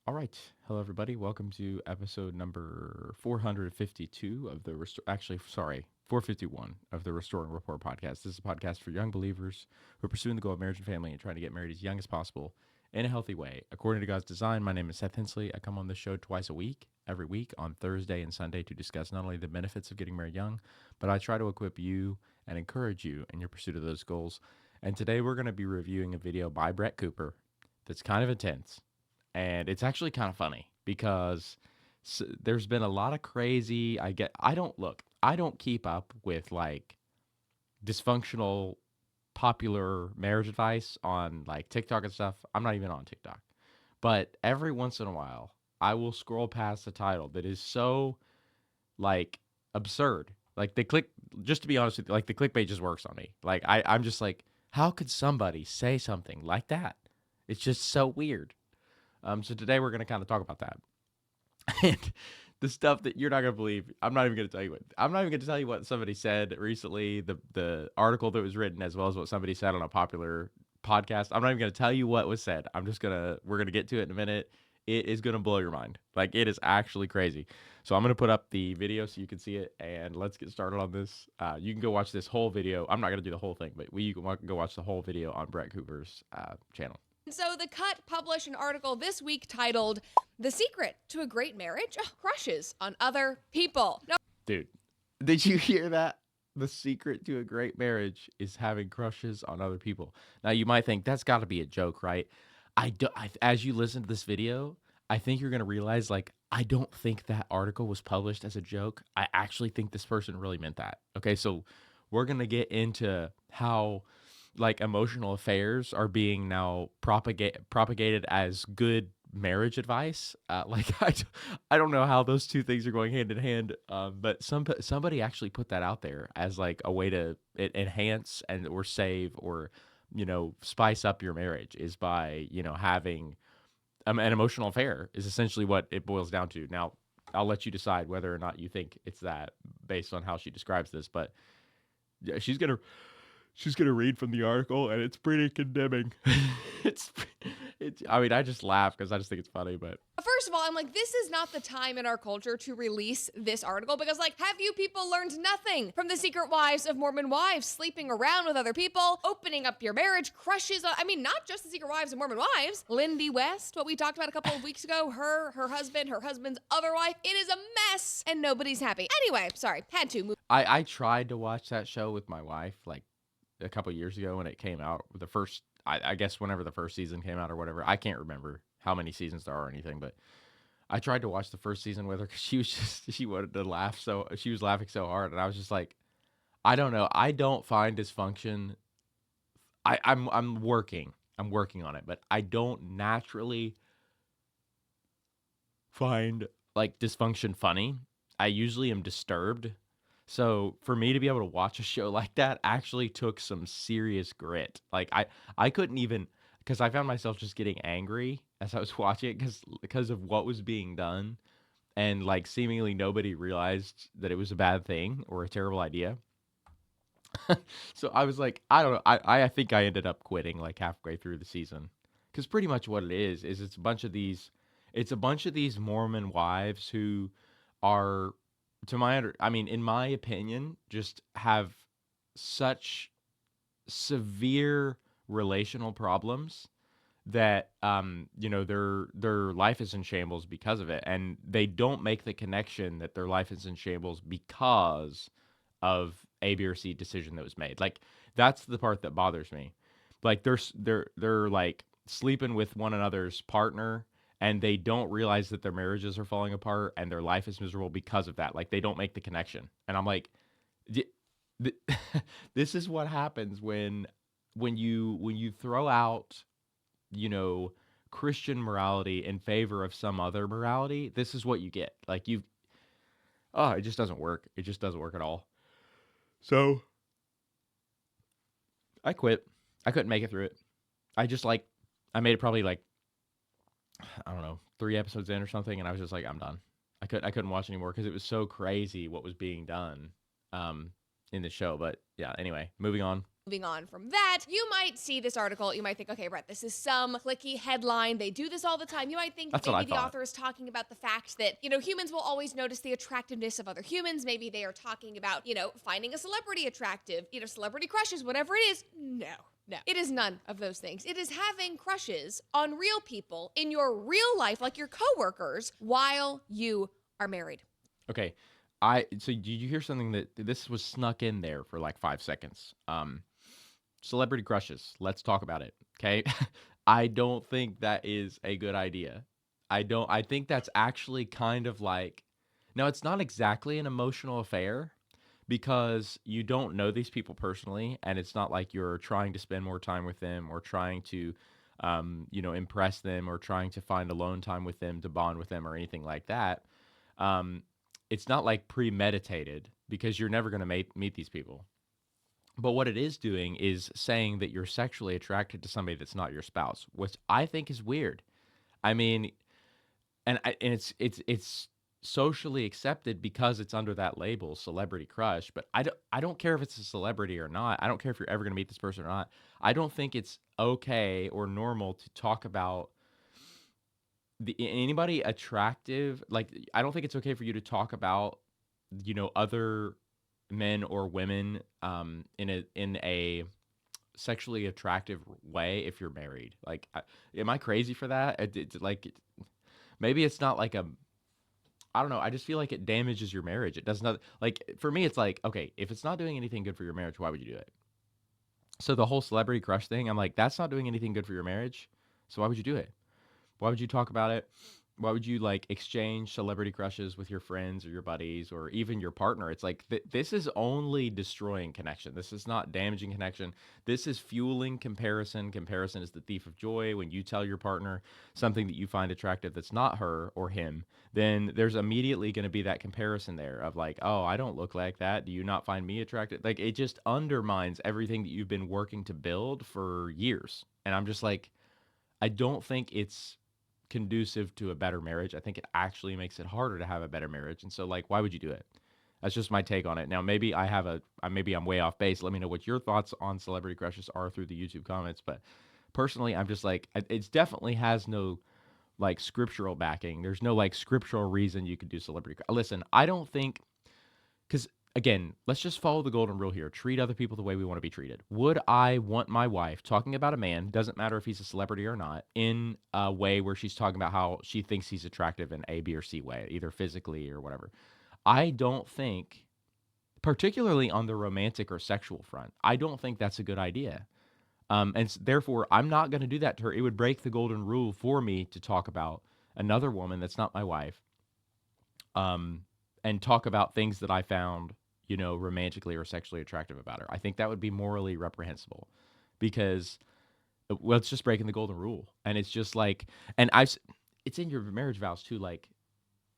All right. Hello, everybody. Welcome to episode number 452 of the actually, sorry, 451 of the Restoring Rapport podcast. This is a podcast for young believers who are pursuing the goal of marriage and family and trying to get married as young as possible in a healthy way. According to God's design, my name is Seth Hensley. I come on the show twice a week, every week on Thursday and Sunday to discuss not only the benefits of getting married young, but I try to equip you and encourage you in your pursuit of those goals. And today we're going to be reviewing a video by Brett Cooper that's kind of intense. And it's actually kind of funny because there's been a lot of crazy. I don't keep up with like dysfunctional popular marriage advice on like TikTok and stuff. I'm not even on TikTok. But every once in a while, I will scroll past a title that is so like absurd. Like they click just to be honest with you, like the clickbait just works on me. I'm just like, how could somebody say something like that? It's just so weird. So today we're going to kind of talk about that and the stuff that you're not going to believe. I'm not even going to tell you what. I'm not even going to tell you what somebody said recently. The article that was written, as well as what somebody said on a popular podcast. I'm not even going to tell you what was said. We're gonna get to it in a minute. It is going to blow your mind. Like it is actually crazy. So I'm going to put up the video so you can see it, and let's get started on this. You can go watch this whole video. I'm not going to do the whole thing, but you can go watch the whole video on Brett Cooper's channel. So, The Cut published an article this week titled The Secret to a Great Marriage Crushes on Other People. Now, Dude, did you hear that? The secret to a great marriage is having crushes on other people. Now, you might think that's got to be a joke, right? As you listen to this video, I think you're going to realize, like, I don't think that article was published as a joke. I actually think this person really meant that. Okay, so we're going to get into how like emotional affairs are being now propagated as good marriage advice. I don't know how those two things are going hand in hand, but somebody actually put that out there as like a way to enhance and or save or spice up your marriage is by having an emotional affair is essentially what it boils down to. Now I'll let you decide whether or not you think it's that based on how she describes this, but yeah, she's gonna read from the article, and it's pretty condemning. it's, it's. I mean, I just laugh because I just think it's funny. But first of all, I'm like, this is not the time in our culture to release this article because, like, have you people learned nothing from the secret wives of Mormon wives sleeping around with other people, opening up your marriage, crushes on, I mean, not just the secret wives of Mormon wives, Lindy West, what we talked about a couple of weeks ago, her husband's other wife. It is a mess, and nobody's happy. Anyway, sorry, had to move. I tried to watch that show with my wife like a couple years ago when it came out. The first, I guess, whenever the first season came out or whatever. I can't remember how many seasons there are or anything, but I tried to watch the first season with her because she wanted to laugh, so she was laughing so hard, and I was just like, I don't know. I don't find dysfunction. I'm working on it, but I don't naturally find like dysfunction funny. I usually am disturbed. So for me to be able to watch a show like that actually took some serious grit. I couldn't even because I found myself just getting angry as I was watching it because of what was being done, and like seemingly nobody realized that it was a bad thing or a terrible idea. So I was like, I don't know. I think I ended up quitting like halfway through the season because pretty much what it is it's a bunch of these Mormon wives who are, I mean, in my opinion, just have such severe relational problems that their life is in shambles because of it, and they don't make the connection that their life is in shambles because of A, B, or C decision that was made. Like that's the part that bothers me. Like they're like sleeping with one another's partner, and they don't realize that their marriages are falling apart and their life is miserable because of that. Like they don't make the connection, and I'm like, th- this is what happens when you throw out you know Christian morality in favor of some other morality. This is what you get. Like it just doesn't work. It just doesn't work at all. So I quit. I couldn't make it through it. I just like I made it probably like I don't know 3 episodes in or something, and I was just like I'm done. I couldn't watch anymore because it was so crazy what was being done in the show. But yeah, anyway, moving on. Moving on from that, you might see this article. You might think, okay, Brett, this is some clicky headline. They do this all the time. You might think That's what I maybe the thought. author is talking about the fact that, humans will always notice the attractiveness of other humans. Maybe they are talking about, finding a celebrity attractive, celebrity crushes, whatever it is. No. No, it is none of those things. It is having crushes on real people in your real life, like your coworkers, while you are married. Okay. So did you hear something that this was snuck in there for like 5 seconds? Celebrity crushes. Let's talk about it. Okay. I don't think that is a good idea. I think that's actually kind of like, now it's not exactly an emotional affair because you don't know these people personally. And it's not like you're trying to spend more time with them or trying to, impress them or trying to find alone time with them to bond with them or anything like that. Um, it's not like premeditated because you're never going to meet these people. But what it is doing is saying that you're sexually attracted to somebody that's not your spouse, which I think is weird. I mean, and it's socially accepted because it's under that label, celebrity crush. But I don't care if it's a celebrity or not. I don't care if you're ever going to meet this person or not. I don't think it's okay or normal to talk about anybody attractive. Like, I don't think it's okay for you to talk about other men or women in a sexually attractive way if you're married. Like, am I crazy for that? Maybe it's not like a. I don't know. I just feel like it damages your marriage. It does not, like, for me. It's like, okay, if it's not doing anything good for your marriage, why would you do it? So the whole celebrity crush thing, I'm like, that's not doing anything good for your marriage. So why would you do it? Why would you talk about it? Why would you like exchange celebrity crushes with your friends or your buddies or even your partner? It's like this is only destroying connection. This is not damaging connection. This is fueling comparison. Comparison is the thief of joy. When you tell your partner something that you find attractive that's not her or him, then there's immediately going to be that comparison there of like, oh, I don't look like that. Do you not find me attractive? Like, it just undermines everything that you've been working to build for years. And I'm just like, I don't think it's conducive to a better marriage. I think it actually makes it harder to have a better marriage. And so, like, why would you do it? That's just my take on it. Now, maybe maybe I'm way off base. Let me know what your thoughts on celebrity crushes are through the YouTube comments. But personally, I'm just like, it definitely has no like scriptural backing. There's no like scriptural reason you could do celebrity. Listen, I don't think, because again, let's just follow the golden rule here. Treat other people the way we want to be treated. Would I want my wife talking about a man, doesn't matter if he's a celebrity or not, in a way where she's talking about how she thinks he's attractive in A, B, or C way, either physically or whatever? I don't think, particularly on the romantic or sexual front, I don't think that's a good idea. Therefore, I'm not going to do that to her. It would break the golden rule for me to talk about another woman that's not my wife, um, and talk about things that I found, romantically or sexually attractive about her. I think that would be morally reprehensible because, well, it's just breaking the golden rule. And it's just like, and it's in your marriage vows too, like,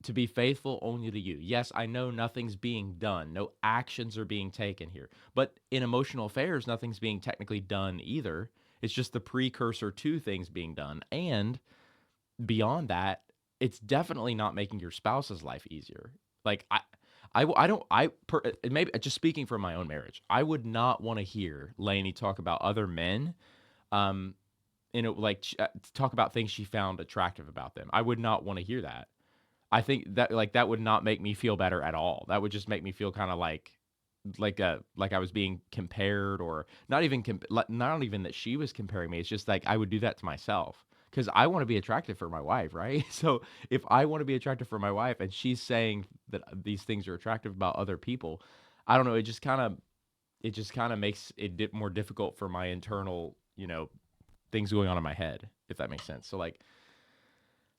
to be faithful only to you. Yes, I know nothing's being done, no actions are being taken here, but in emotional affairs, nothing's being technically done either. It's just the precursor to things being done. And beyond that, it's definitely not making your spouse's life easier. Like, I don't, maybe just speaking from my own marriage, I would not want to hear Lainey talk about other men, um, like talk about things she found attractive about them. I would not want to hear that. I think that like that would not make me feel better at all. That would just make me feel kind of like I was being compared, or not even not even that she was comparing me. It's just like I would do that to myself because I want to be attractive for my wife, right? So if I want to be attractive for my wife and she's saying that these things are attractive about other people, I don't know. It just kind of makes it more difficult for my internal, things going on in my head, if that makes sense. So like,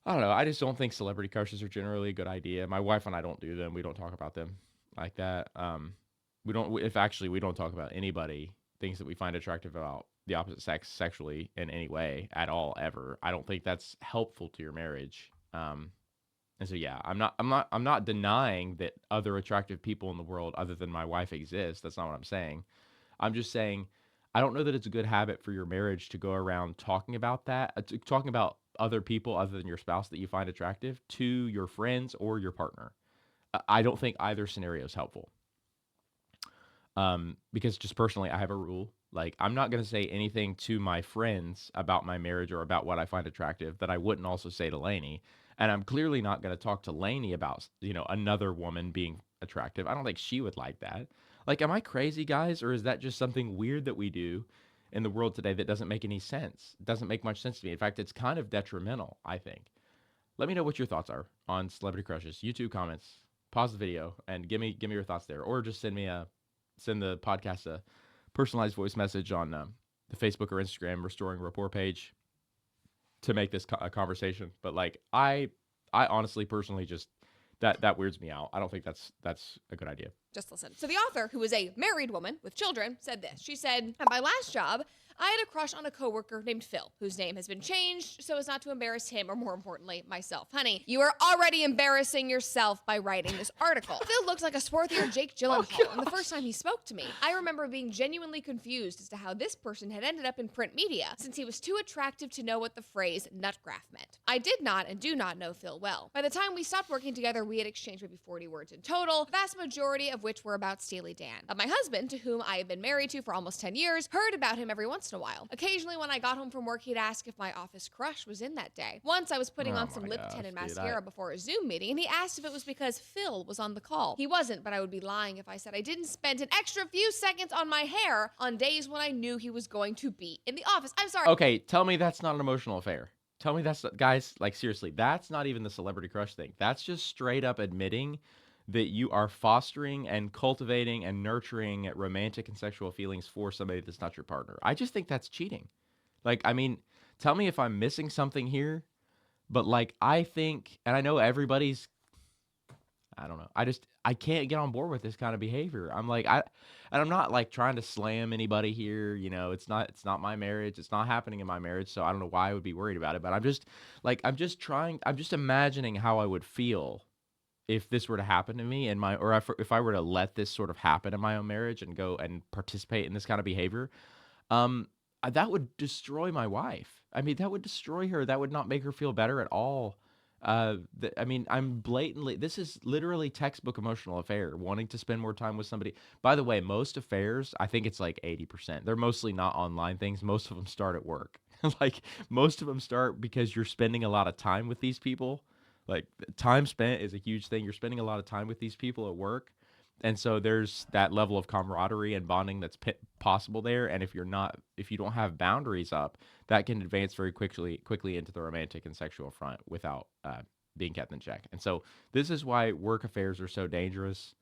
I don't know. I just don't think celebrity crushes are generally a good idea. My wife and I don't do them. We don't talk about them like that. We don't. If actually, we don't talk about anybody things that we find attractive about the opposite sex sexually in any way at all ever. I don't think that's helpful to your marriage. And so yeah, I'm not denying that other attractive people in the world other than my wife exist. That's not what I'm saying. I'm just saying I don't know that it's a good habit for your marriage to go around talking about that, talking about other people other than your spouse that you find attractive to your friends or your partner. I don't think either scenario is helpful. Because just personally, I have a rule. Like, I'm not going to say anything to my friends about my marriage or about what I find attractive that I wouldn't also say to Lainey. And I'm clearly not going to talk to Lainey about, another woman being attractive. I don't think she would like that. Like, am I crazy, guys? Or is that just something weird that we do in the world today that doesn't make any sense? It doesn't make much sense to me. In fact, it's kind of detrimental, I think. Let me know what your thoughts are on celebrity crushes. YouTube comments. Pause the video and give me your thoughts there, or just send the podcast a personalized voice message on the Facebook or Instagram Restoring Rapport page to make this a conversation. But like I honestly personally just that weirds me out. I don't think that's a good idea. Just listen. So the author, who is a married woman with children, said this. She said, "At my last job, I had a crush on a coworker named Phil, whose name has been changed so as not to embarrass him, or more importantly, myself. Honey, you are already embarrassing yourself by writing this article." Phil looks like a swarthier Jake Gyllenhaal, and the first time he spoke to me, I remember being genuinely confused as to how this person had ended up in print media, since he was too attractive to know what the phrase nutgraph meant. I did not and do not know Phil well. By the time we stopped working together, we had exchanged maybe 40 words in total, the vast majority of which were about Steely Dan. My husband, to whom I have been married to for almost 10 years, heard about him every once in a while. Occasionally, when I got home from work, he'd ask if my office crush was in that day. Once, I was putting Oh on some my lip gosh, tint and dude, mascara before a Zoom meeting, and he asked if it was because Phil was on the call. He wasn't, but I would be lying if I said I didn't spend an extra few seconds on my hair on days when I knew he was going to be in the office. I'm sorry. Okay, tell me that's not an emotional affair. Tell me that's guys, like seriously, that's not even the celebrity crush thing. That's just straight up admitting that you are fostering and cultivating and nurturing romantic and sexual feelings for somebody that's not your partner. I just think that's cheating. Like, I mean, tell me if I'm missing something here, but like I think, and I know everybody's, I don't know. I can't get on board with this kind of behavior. And I'm not like trying to slam anybody here. It's not my marriage. It's not happening in my marriage, so I don't know why I would be worried about it. But I'm just imagining how I would feel if this were to happen to me or if I were to let this sort of happen in my own marriage and go and participate in this kind of behavior. That would destroy my wife. I mean, that would destroy her. That would not make her feel better at all. I mean, this is literally textbook emotional affair, wanting to spend more time with somebody. By the way, most affairs, I think it's like 80%. They're mostly not online things. Most of them start at work. Like, most of them start because you're spending a lot of time with these people. Like, time spent is a huge thing. You're spending a lot of time with these people at work. And so there's that level of camaraderie and bonding that's possible there. And if you don't have boundaries up, that can advance very quickly into the romantic and sexual front without being kept in check. And so this is why work affairs are so dangerous.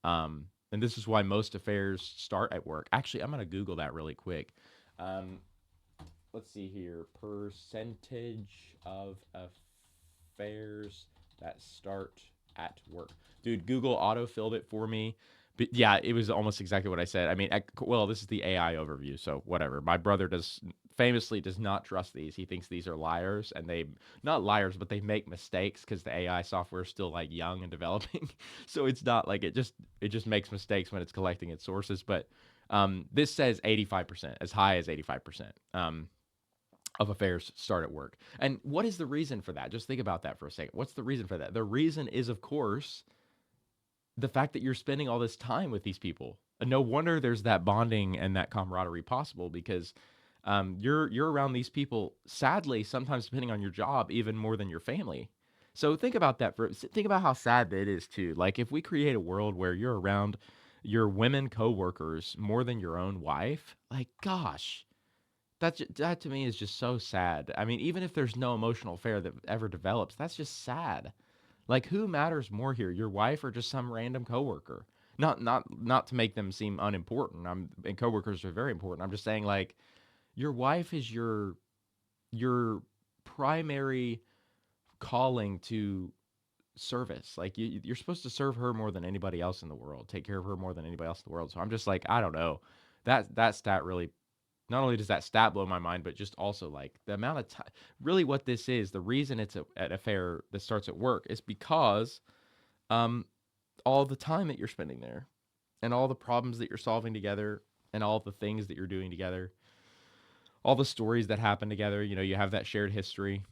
And this is why most affairs start at work. Actually, I'm going to Google that really quick. Um, let's see here. Percentage of affairs that start at work. Dude, Google auto-filled it for me. But yeah, it was almost exactly what I said. I mean, well, this is the AI overview, so whatever. My brother famously does not trust these. He thinks these are liars, and they not liars, but they make mistakes because the AI software is still like young and developing. So it's not like it just makes mistakes when it's collecting its sources. But this says 85%, as high as 85%. Of affairs start at work. And what is the reason for that? Just think about that for a second. What's the reason for that? The reason is, of course, the fact that you're spending all this time with these people. And no wonder there's that bonding and that camaraderie possible because you're around these people, sadly, sometimes depending on your job, even more than your family. So think about that. Think about how sad that is too. Like if we create a world where you're around your women coworkers more than your own wife, like gosh, that to me is just so sad. I mean, even if there's no emotional affair that ever develops, that's just sad. Like, who matters more here, your wife or just some random coworker? Not to make them seem unimportant. And coworkers are very important. I'm just saying, like, your wife is your primary calling to service. Like, you're supposed to serve her more than anybody else in the world, take care of her more than anybody else in the world. So I'm just like, I don't know. That stat really not only does that stat blow my mind, but just also like the amount of time. Really, what this is, the reason it's an affair that starts at work is because um, all the time that you're spending there, and all the problems that you're solving together, and all the things that you're doing together, all the stories that happen together. You have that shared history.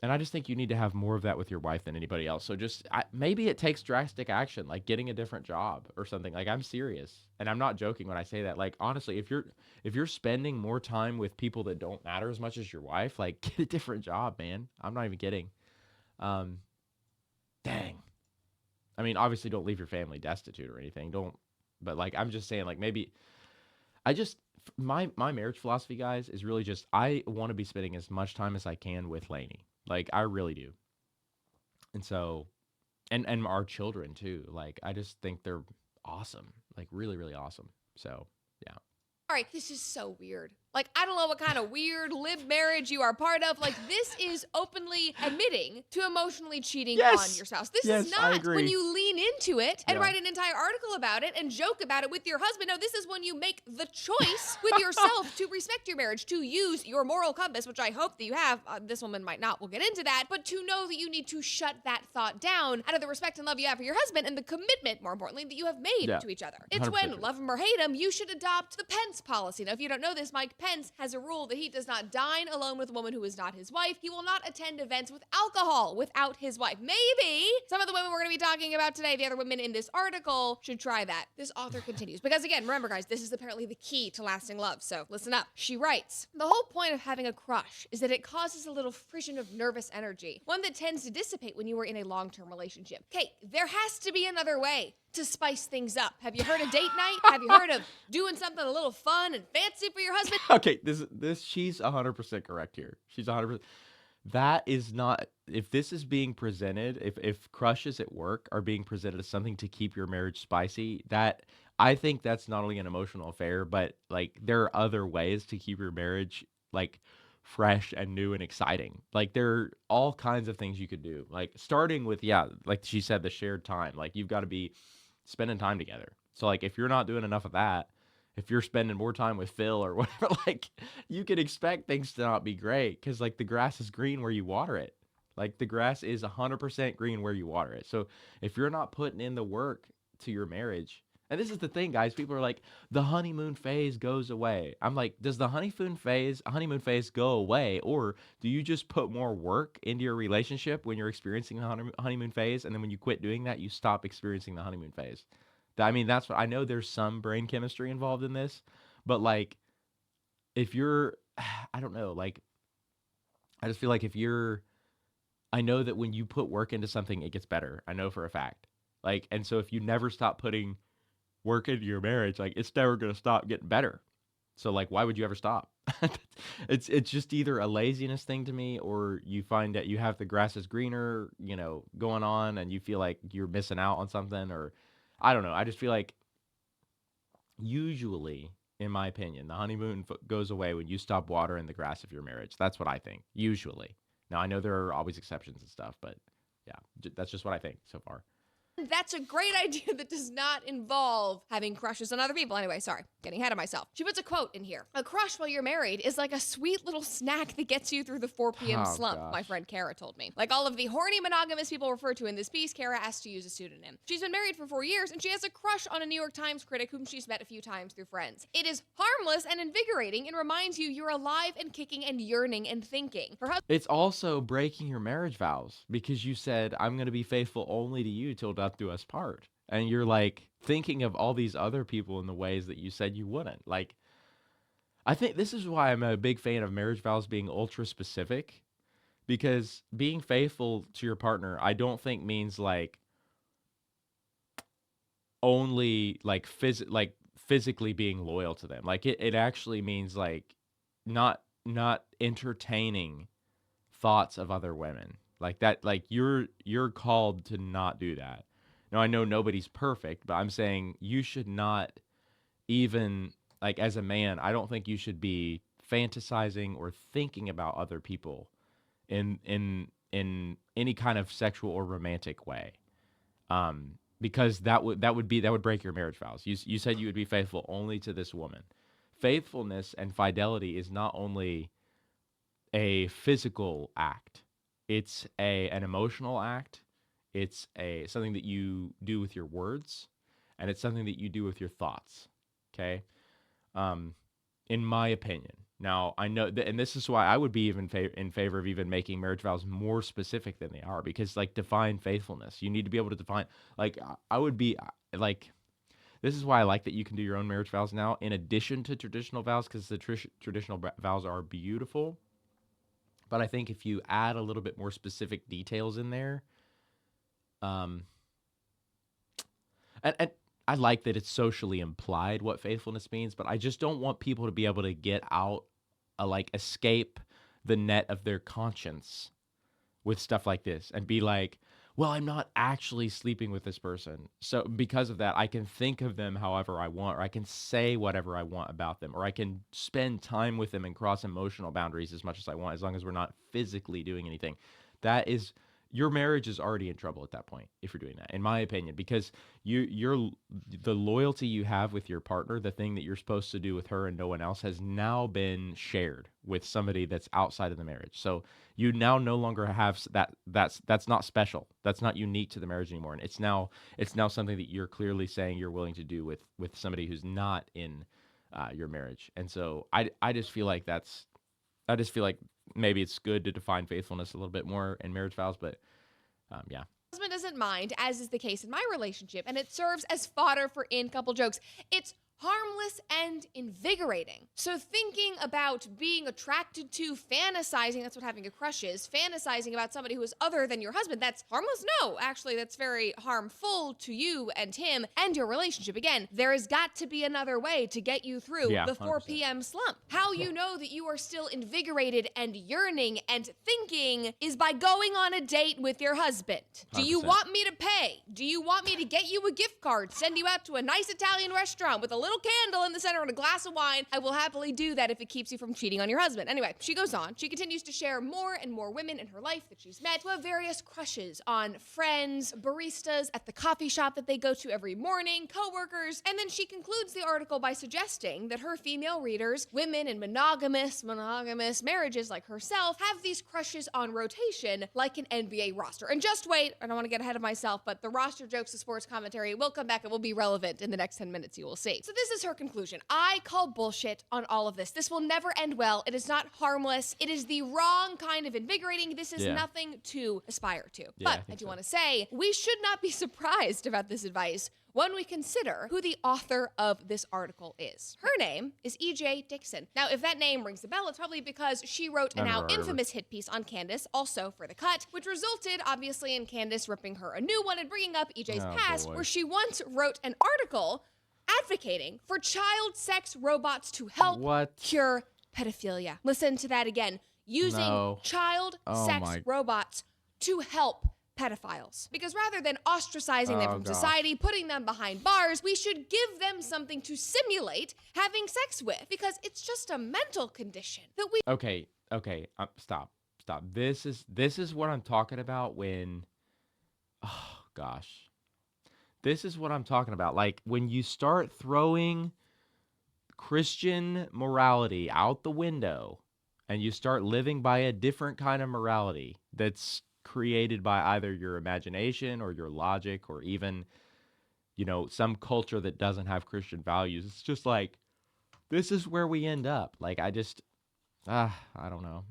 And I just think you need to have more of that with your wife than anybody else. So just maybe it takes drastic action, like getting a different job or something. Like I'm serious, and I'm not joking when I say that. Like honestly, if you're spending more time with people that don't matter as much as your wife, like get a different job, man. I'm not even kidding. Um, dang. I mean, obviously, don't leave your family destitute or anything. Don't. But like, I'm just saying, like maybe I just my marriage philosophy, guys, is really just I want to be spending as much time as I can with Lainey. Like I really do. And so and our children too. Like I just think they're awesome. Like really, really awesome. So yeah. All right, this is so weird. Like, I don't know what kind of weird live marriage you are part of. Like, this is openly admitting to emotionally cheating on Yes. your spouse. This is Yes, I not when agree. you lean into it and Yeah. write an entire article about it and joke about it with your husband. No, this is when you make the choice with yourself to respect your marriage, to use your moral compass, which I hope that you have. This woman might not. We'll get into that. But to know that you need to shut that thought down out of the respect and love you have for your husband and the commitment, more importantly, that you have made Yeah. to each other. It's 100% when, true. love him or hate him, you should adopt the Pence policy. Now, if you don't know this, Mike Pence has a rule that he does not dine alone with a woman who is not his wife. He will not attend events with alcohol without his wife. Maybe some of the women we're going to be talking about today, the other women in this article, should try that. This author continues. Because again, remember guys, this is apparently the key to lasting love. So listen up. She writes, the whole point of having a crush is that it causes a little frisson of nervous energy, one that tends to dissipate when you are in a long-term relationship. Okay, there has to be another way to spice things up. Have you heard of date night? Have you heard of doing something a little fun and fancy for your husband? Okay, this she's 100% correct here. She's 100%. That is not if this is being presented, if crushes at work are being presented as something to keep your marriage spicy, that I think that's not only an emotional affair, but like there are other ways to keep your marriage like fresh and new and exciting. Like there are all kinds of things you could do. Like starting with yeah, like she said, the shared time. Like you've got to be spending time together. So like if you're not doing enough of that, if you're spending more time with Phil or whatever, like you can expect things to not be great because like the grass is green where you water it. Like the grass is 100% green where you water it. So if you're not putting in the work to your marriage, and this is the thing, guys, people are like, the honeymoon phase goes away. I'm like, does the honeymoon phase go away? Or do you just put more work into your relationship when you're experiencing the honeymoon phase? And then when you quit doing that, you stop experiencing the honeymoon phase. I mean, that's what I know there's some brain chemistry involved in this, but like if you're I don't know, like I just feel like if you're I know that when you put work into something it gets better. I know for a fact. Like and so if you never stop putting work into your marriage, like it's never going to stop getting better. So like why would you ever stop? It's just either a laziness thing to me or you find that you have the grass is greener, going on and you feel like you're missing out on something or I don't know. I just feel like usually, in my opinion, the honeymoon goes away when you stop watering the grass of your marriage. That's what I think. Usually. Now I know there are always exceptions and stuff, but yeah, that's just what I think so far. That's a great idea that does not involve having crushes on other people. Anyway, sorry, getting ahead of myself. She puts a quote in here. A crush while you're married is like a sweet little snack that gets you through the 4 p.m. Oh slump, my gosh. friend Kara told me. Like all of the horny monogamous people referred to in this piece, Kara asked to use a pseudonym. She's been married for 4 years and she has a crush on a New York Times critic whom she's met a few times through friends. It is harmless and invigorating and reminds you you're alive and kicking and yearning and thinking. Her husband It's also breaking your marriage vows because you said I'm going to be faithful only to you till death do us part. And you're like thinking of all these other people in the ways that you said you wouldn't. Like I think this is why I'm a big fan of marriage vows being ultra specific because being faithful to your partner I don't think means like only like physically being loyal to them. Like it actually means like not entertaining thoughts of other women. Like that like you're called to not do that. Now I know nobody's perfect, but I'm saying you should not even like as a man, I don't think you should be fantasizing or thinking about other people in any kind of sexual or romantic way. Because that would break your marriage vows. You said you would be faithful only to this woman. Faithfulness and fidelity is not only a physical act. It's an emotional act. It's a something that you do with your words, and it's something that you do with your thoughts. Okay, um, in my opinion. Now, I know that, and this is why I would be even in favor of even making marriage vows more specific than they are, because like define faithfulness. You need to be able to define. Like I would be like, this is why I like that you can do your own marriage vows now, in addition to traditional vows, because the traditional vows are beautiful. But I think if you add a little bit more specific details in there, um, and I like that it's socially implied what faithfulness means, but I just don't want people to be able to get out, like escape the net of their conscience with stuff like this and be like, well, I'm not actually sleeping with this person. So because of that, I can think of them however I want, or I can say whatever I want about them, or I can spend time with them and cross emotional boundaries as much as I want, as long as we're not physically doing anything. That is, your marriage is already in trouble at that point if you're doing that, in my opinion, because you're the loyalty you have with your partner, the thing that you're supposed to do with her and no one else, has now been shared with somebody that's outside of the marriage. So you now no longer have that. That's not special. That's not unique to the marriage anymore. And it's now something that you're clearly saying you're willing to do with somebody who's not in your marriage. And so I just feel like maybe it's good to define faithfulness a little bit more in marriage vows, but yeah. Husband doesn't mind, as is the case in my relationship, and it serves as fodder for in-couple jokes. It's harmless and invigorating. So thinking about being attracted to, fantasizing, that's what having a crush is, fantasizing about somebody who is other than your husband, that's harmless? No, actually, that's very harmful to you and him and your relationship. Again, there has got to be another way to get you through Yeah, the 4 100%. p.m. slump. How you know that you are still invigorated and yearning and thinking is by going on a date with your husband. Do you 100%. want me to pay? Do you want me to get you a gift card, send you out to a nice Italian restaurant with a little candle in the center and a glass of wine? I will happily do that if it keeps you from cheating on your husband. Anyway, she goes on. She continues to share more and more women in her life that she's met who have various crushes on friends, baristas at the coffee shop that they go to every morning, coworkers, and then she concludes the article by suggesting that her female readers, women in monogamous marriages like herself, have these crushes on rotation like an NBA roster. And just wait, I don't want to get ahead of myself, but the roster jokes of sports commentary will come back and will be relevant in the next 10 minutes, you will see. So this is her conclusion. I call bullshit on all of this. This will never end well. It is not harmless. It is the wrong kind of invigorating. This is nothing to aspire to. But I do want to say, we should not be surprised about this advice when we consider who the author of this article is. Her name is E.J. Dixon. Now, if that name rings a bell, it's probably because she wrote a now infamous hit piece on Candace, also for The Cut, which resulted, obviously, in Candace ripping her a new one and bringing up E.J.'s past, where she once wrote an article advocating for child sex robots to help cure pedophilia. Listen to that again. Using child sex robots to help pedophiles. Because rather than ostracizing them from society, putting them behind bars, we should give them something to simulate having sex with, because it's just a mental condition that we— Okay, stop. This is what I'm talking about when, oh gosh. This is what I'm talking about. Like when you start throwing Christian morality out the window and you start living by a different kind of morality that's created by either your imagination or your logic, or even, some culture that doesn't have Christian values. It's just like, this is where we end up. Like, I don't know.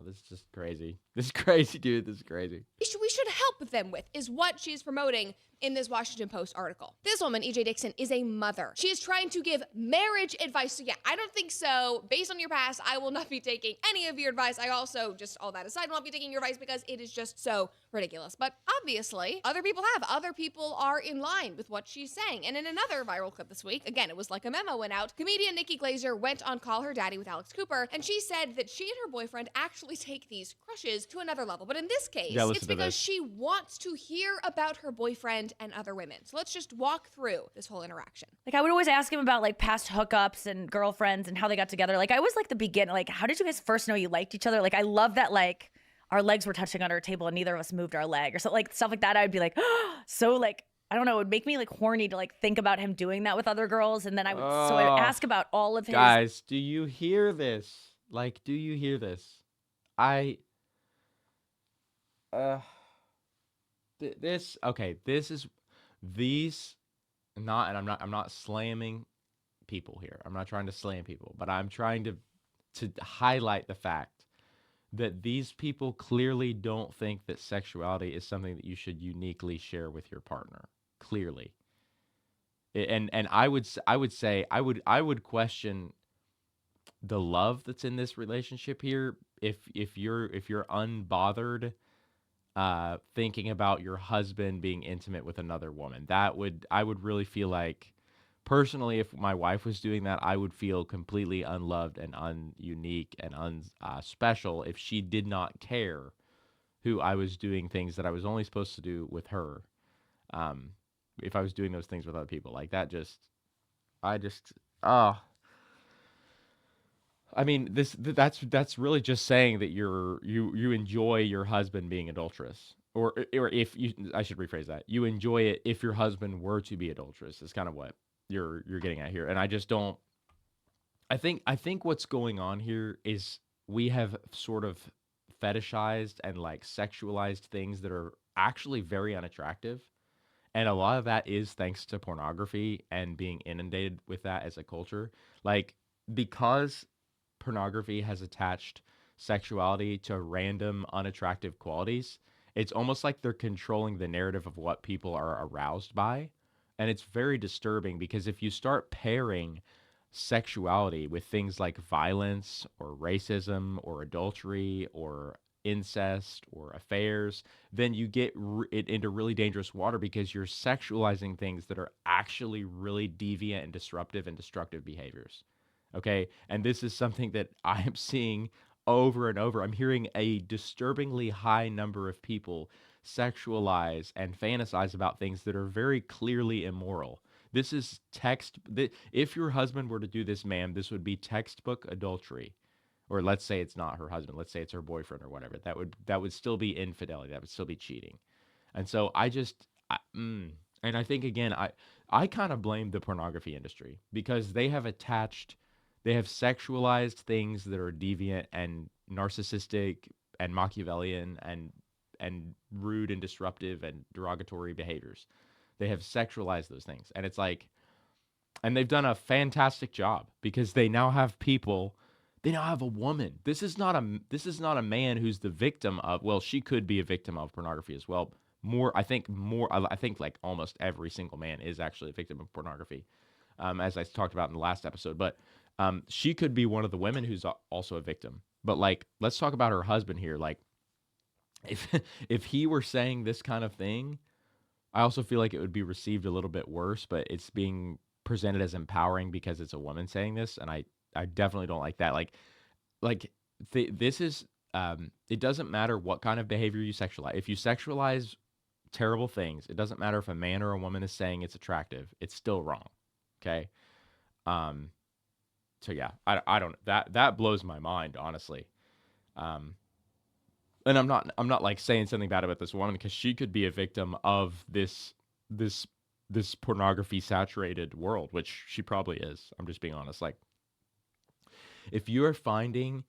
This is just crazy. This is crazy, dude. This is crazy. we should help them with, is what she's promoting in this Washington Post article. This woman, E.J. Dixon, is a mother. She is trying to give marriage advice. So yeah, I don't think so. Based on your past, I will not be taking any of your advice. I also, just all that aside, will not be taking your advice because it is just so ridiculous. But obviously, other people have. Other people are in line with what she's saying. And in another viral clip this week, again, it was like a memo went out, comedian Nikki Glazer went on Call Her Daddy with Alex Cooper, and she said that she and her boyfriend actually take these crushes to another level. But in this case, it's because she wants to hear about her boyfriend and other women. So let's just walk through this whole interaction. Like, I would always ask him about like past hookups and girlfriends and how they got together. Like, I was like the beginning, like, how did you guys first know you liked each other? Like, I love that, like, our legs were touching on our table and neither of us moved our leg or something, like stuff like that. I'd be like, so like, I don't know, it would make me like horny to like think about him doing that with other girls. And then I would, so I would ask about all of his. Guys, do you hear this? Like, do you hear this? I'm not slamming people here. I'm not trying to slam people, but I'm trying to to highlight the fact that these people clearly don't think that sexuality is something that you should uniquely share with your partner. Clearly. And I would say I would question the love that's in this relationship here if you're unbothered thinking about your husband being intimate with another woman. I would really feel like, personally, if my wife was doing that, I would feel completely unloved and ununique and unspecial if she did not care who I was doing things that I was only supposed to do with her. Um, if I was doing those things with other people, like that, I just, ah, I mean, that's really just saying that you enjoy your husband being adulterous, or if you, I should rephrase that, you enjoy it if your husband were to be adulterous. Is kind of what you're getting at here, and I just don't. I think what's going on here is we have sort of fetishized and like sexualized things that are actually very unattractive, and a lot of that is thanks to pornography and being inundated with that as a culture. Like, because pornography has attached sexuality to random unattractive qualities, it's almost like they're controlling the narrative of what people are aroused by. And it's very disturbing because if you start pairing sexuality with things like violence or racism or adultery or incest or affairs, then you get it into really dangerous water because you're sexualizing things that are actually really deviant and disruptive and destructive behaviors. Okay. And this is something that I am seeing over and over. I'm hearing a disturbingly high number of people sexualize and fantasize about things that are very clearly immoral. This is if your husband were to do this, ma'am, this would be textbook adultery. Or let's say it's not her husband, let's say it's her boyfriend or whatever. That would still be infidelity. That would still be cheating. And so and I think again, I kind of blame the pornography industry because they have sexualized things that are deviant and narcissistic and Machiavellian and rude and disruptive and derogatory behaviors. They have sexualized those things, and it's like, and they've done a fantastic job because they now have people. They now have a woman. This is not a man who's the victim of. Well, she could be a victim of pornography as well. I think like almost every single man is actually a victim of pornography, as I talked about in the last episode. But she could be one of the women who's also a victim. But like, let's talk about her husband here. Like, if if he were saying this kind of thing, I also feel like it would be received a little bit worse. But it's being presented as empowering because it's a woman saying this, and I definitely don't like that. This is it doesn't matter what kind of behavior you sexualize. If you sexualize terrible things, it doesn't matter if a man or a woman is saying it's attractive. It's still wrong. Okay. Um, so yeah, I don't, that blows my mind, honestly. Um, and I'm not like saying something bad about this woman because she could be a victim of this this pornography saturated world, which she probably is. I'm just being honest. Like, if you are finding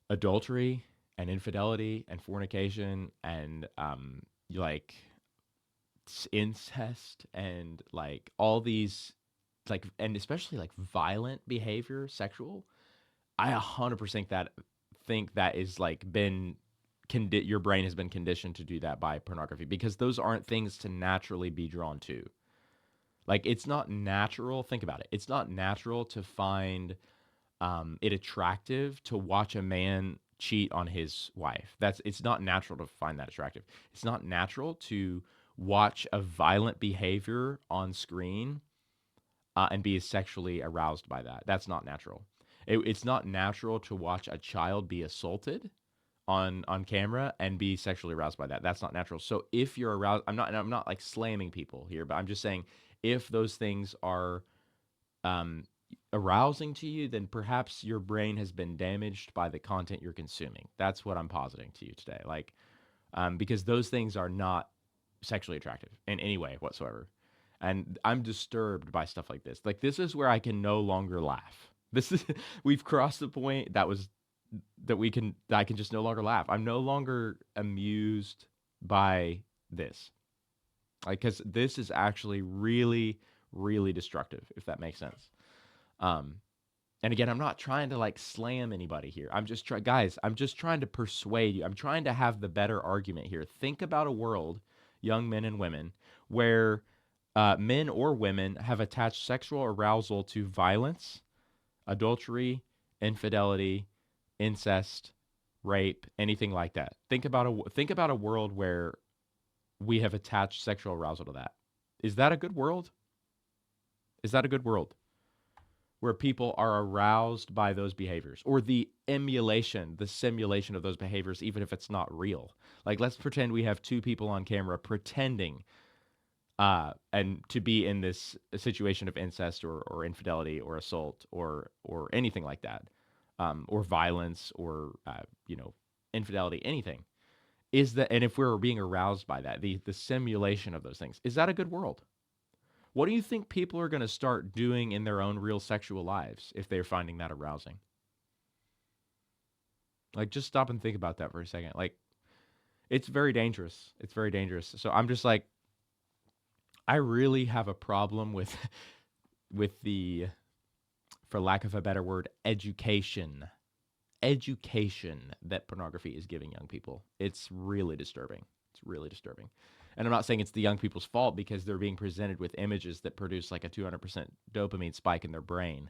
adultery and infidelity and fornication and like incest and like all these, like, and especially like violent behavior, sexual, I 100% think that is like been your brain has been conditioned to do that by pornography because those aren't things to naturally be drawn to. Like, it's not natural. Think about it. It's not natural to find it attractive to watch a man cheat on his wife. It's not natural to find that attractive. It's not natural to watch a violent behavior on screen and be sexually aroused by that. That's not natural. It's not natural to watch a child be assaulted on camera and be sexually aroused by that. That's not natural. So if you're aroused, I'm not like slamming people here, but I'm just saying if those things are um, arousing to you, then perhaps your brain has been damaged by the content you're consuming. That's what I'm positing to you today. Like, because those things are not sexually attractive in any way whatsoever. And I'm disturbed by stuff like this. Like, this is where I can no longer laugh. This is we've crossed the point that I can just no longer laugh. I'm no longer amused by this. Like, cuz this is actually really really destructive, if that makes sense. Um And again, I'm not trying to like slam anybody here. Guys, I'm just trying to persuade you. I'm trying to have the better argument here. Think about a world, young men and women, where men or women have attached sexual arousal to violence, adultery, infidelity, incest, rape, anything like that. Think about a world where we have attached sexual arousal to that. Is that a good world? Is that a good world where people are aroused by those behaviors or the emulation, the simulation of those behaviors, even if it's not real? Like, let's pretend we have two people on camera pretending and to be in this situation of incest or infidelity or assault or anything like that, or violence or infidelity, anything. And if we're being aroused by that, the simulation of those things, is that a good world? What do you think people are going to start doing in their own real sexual lives if they're finding that arousing? Like, just stop and think about that for a second. Like, it's very dangerous. It's very dangerous. So I'm just like, I really have a problem with with the, for lack of a better word, education that pornography is giving young people. It's really disturbing. It's really disturbing. And I'm not saying it's the young people's fault because they're being presented with images that produce like a 200% dopamine spike in their brain.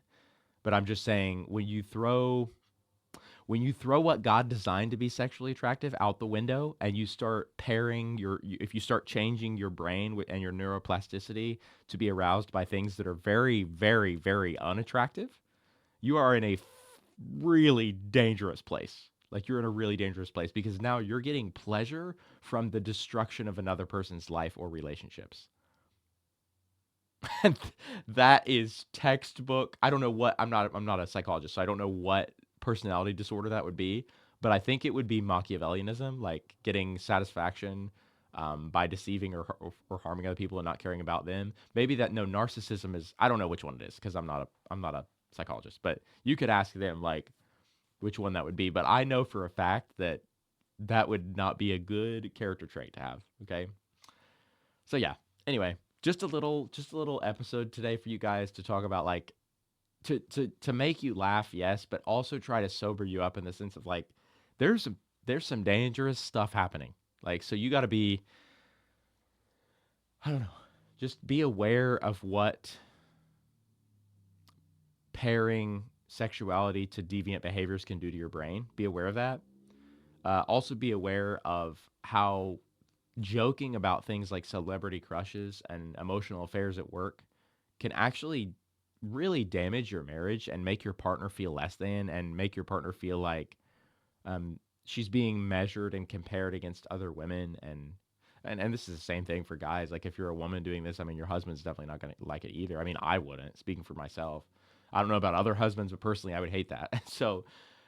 But I'm just saying when you throw what God designed to be sexually attractive out the window and you start if you start changing your brain and your neuroplasticity to be aroused by things that are very, very, very unattractive, you are in a really dangerous place. Like, you're in a really dangerous place because now you're getting pleasure from the destruction of another person's life or relationships. And that is textbook. I don't know what I'm not a psychologist, so I don't know what personality disorder that would be, but I think it would be Machiavellianism, like getting satisfaction by deceiving or harming other people and not caring about them. Maybe that no narcissism is. I don't know which one it is because I'm not a psychologist, but you could ask them like which one that would be. But I know for a fact that that would not be a good character trait to have. Okay, so yeah. Anyway, just a little episode today for you guys to talk about like to make you laugh, yes, but also try to sober you up in the sense of like there's some there's some dangerous stuff happening. Like, so you got to be, I don't know, just be aware of what pairing sexuality to deviant behaviors can do to your brain. Be aware of that. Also, be aware of how joking about things like celebrity crushes and emotional affairs at work can actually really damage your marriage and make your partner feel less than and make your partner feel like she's being measured and compared against other women and this is the same thing for guys. Like, if you're a woman doing this, I mean, your husband's definitely not going to like it either. I mean, I wouldn't, speaking for myself. I don't know about other husbands, but personally I would hate that. So,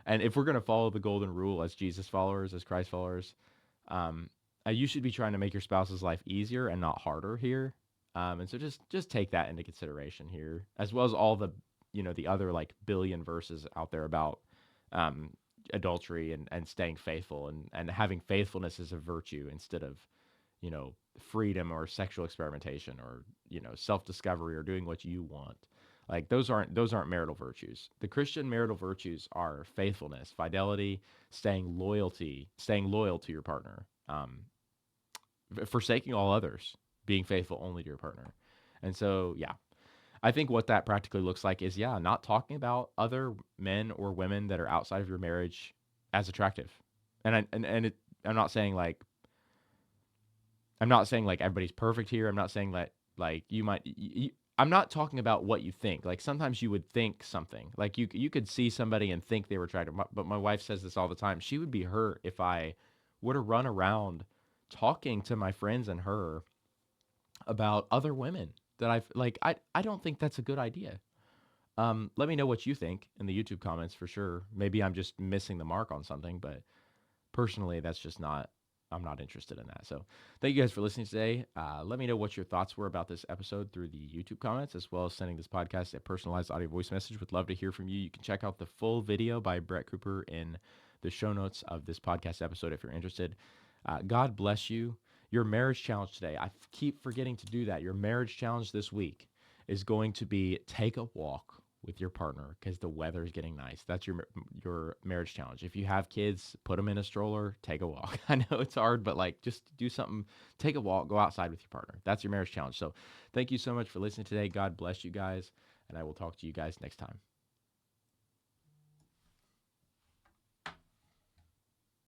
and if we're going to follow the golden rule as Jesus followers, as Christ followers, um, you should be trying to make your spouse's life easier and not harder here. And so just take that into consideration here, as well as all the the other like billion verses out there about um, adultery and staying faithful and having faithfulness as a virtue instead of freedom or sexual experimentation or self discovery or doing what you want. Like, those aren't marital virtues. The Christian marital virtues are faithfulness, fidelity, staying loyal to your partner, forsaking all others, being faithful only to your partner. And so, yeah, I think what that practically looks like is, yeah, not talking about other men or women that are outside of your marriage as attractive. I'm not saying like everybody's perfect here. I'm not saying that like I'm not talking about what you think. Like, sometimes you would think something. Like, you could see somebody and think they were attractive. But my wife says this all the time. She would be hurt if I were to run around talking to my friends and her about other women that I don't think that's a good idea. Let me know what you think in the YouTube comments for sure. Maybe I'm just missing the mark on something, but personally, that's just not. I'm not interested in that. So, thank you guys for listening today. Let me know what your thoughts were about this episode through the YouTube comments, as well as sending this podcast a personalized audio voice message. Would love to hear from you. You can check out the full video by Brett Cooper in the show notes of this podcast episode if you're interested. God bless you. Your marriage challenge today, I keep forgetting to do that. Your marriage challenge this week is going to be take a walk with your partner because the weather is getting nice. That's your marriage challenge. If you have kids, put them in a stroller, take a walk. I know it's hard, but like just do something, take a walk, go outside with your partner. That's your marriage challenge. So thank you so much for listening today. God bless you guys, and I will talk to you guys next time.